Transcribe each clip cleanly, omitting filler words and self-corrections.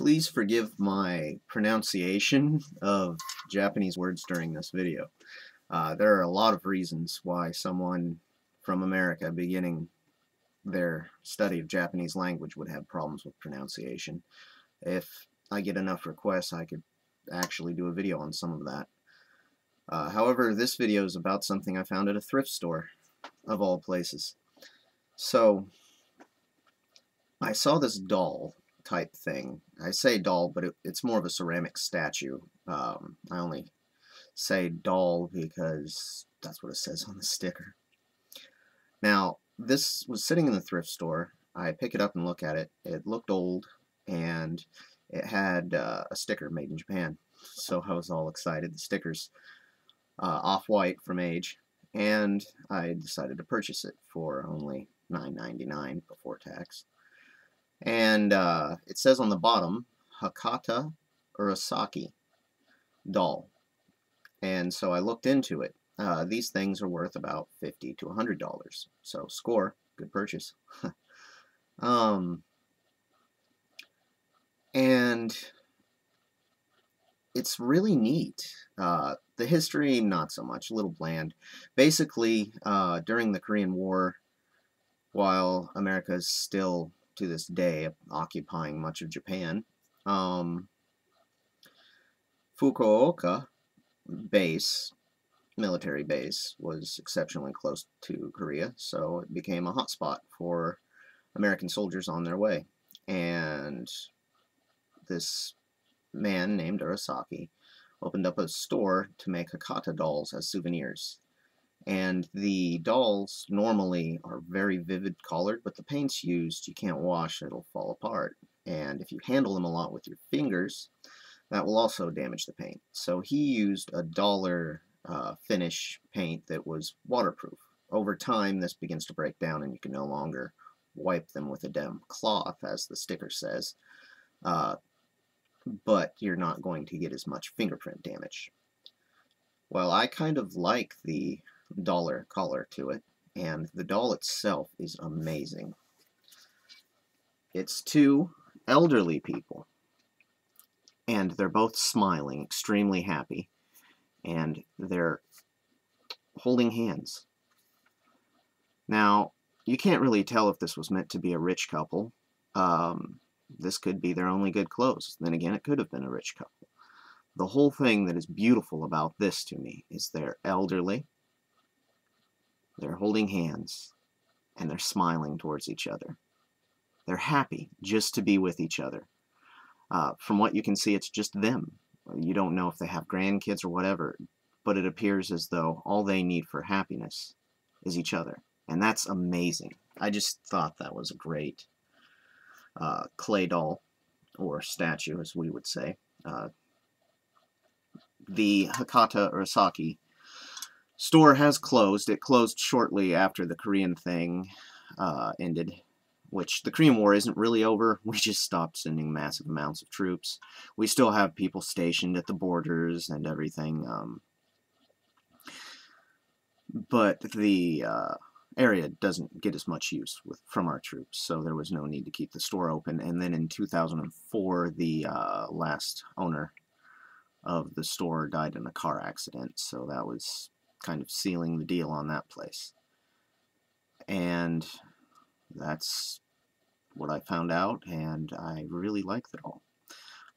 Please forgive my pronunciation of Japanese words during this video. There are a lot of reasons why someone from America beginning their study of Japanese language would have problems with pronunciation. If I get enough requests, I could actually do a video on some of that. However, this video is about something I found at a thrift store, of all places. So, I saw this doll type thing. I say doll, but it's more of a ceramic statue. I only say doll because that's what it says on the sticker. Now, this was sitting in the thrift store. I pick it up and look at it. It looked old, and it had a sticker made in Japan. So I was all excited. The sticker's off-white from age, and I decided to purchase it for only $9.99 before tax. And it says on the bottom, Hakata Urasaki doll. And so I looked into it. These things are worth about $50 to $100. So score, good purchase. And it's really neat. The history, not so much, a little bland. Basically, during the Korean War, while America is still to this day occupying much of Japan, Fukuoka base, military base, was exceptionally close to Korea, so it became a hotspot for American soldiers on their way. And this man named Urasaki opened up a store to make Hakata dolls as souvenirs. And the dolls normally are very vivid colored, but the paint's used, you can't wash, it'll fall apart. And if you handle them a lot with your fingers, that will also damage the paint. So he used a dollar finish paint that was waterproof. Over time, this begins to break down, and you can no longer wipe them with a damp cloth, as the sticker says. But you're not going to get as much fingerprint damage. Well, I kind of like the dollar color to it, and the doll itself is amazing. It's two elderly people, and they're both smiling, extremely happy, and they're holding hands. Now, you can't really tell if this was meant to be a rich couple. This could be their only good clothes. Then again, it could have been a rich couple. The whole thing that is beautiful about this to me is they're elderly, they're holding hands, and they're smiling towards each other. They're happy just to be with each other. From what you can see, it's just them. You don't know if they have grandkids or whatever, but it appears as though all they need for happiness is each other. And that's amazing. I just thought that was a great clay doll, or statue, as we would say. The Hakata Urasaki store has closed. It closed shortly after the Korean thing ended, which the Korean War isn't really over. We just stopped sending massive amounts of troops. We still have people stationed at the borders and everything, but the area doesn't get as much use from our troops, so there was no need to keep the store open. And then in 2004, the last owner of the store died in a car accident, so that was kind of sealing the deal on that place. And that's what I found out, and I really like it all.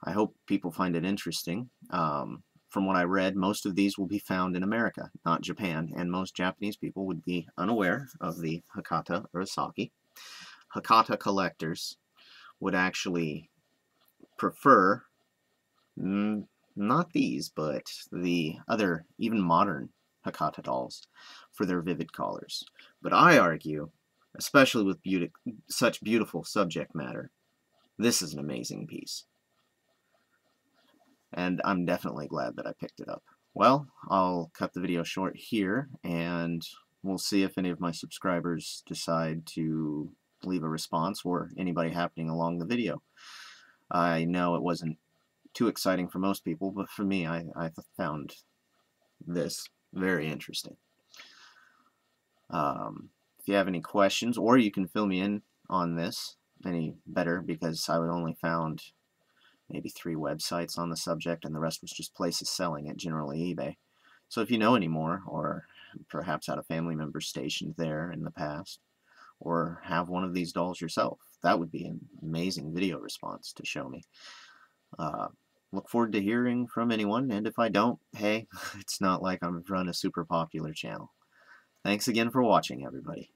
I hope people find it interesting. From what I read, most of these will be found in America, not Japan, and most Japanese people would be unaware of the Hakata Urasaki. Hakata collectors would actually prefer not these, but the other, even modern Hakata dolls for their vivid colors. But I argue, especially with such beautiful subject matter, this is an amazing piece. And I'm definitely glad that I picked it up. Well, I'll cut the video short here, and we'll see if any of my subscribers decide to leave a response, or anybody happening along the video. I know it wasn't too exciting for most people, but for me, I found this very interesting. If you have any questions, or you can fill me in on this any better, because I only found maybe 3 websites on the subject, and the rest was just places selling it, generally eBay. So if you know any more, or perhaps had a family member stationed there in the past, or have one of these dolls yourself, that would be an amazing video response to show me. Uh, look forward to hearing from anyone, and if I don't, hey, it's not like I'm run a super popular channel. Thanks again for watching, everybody.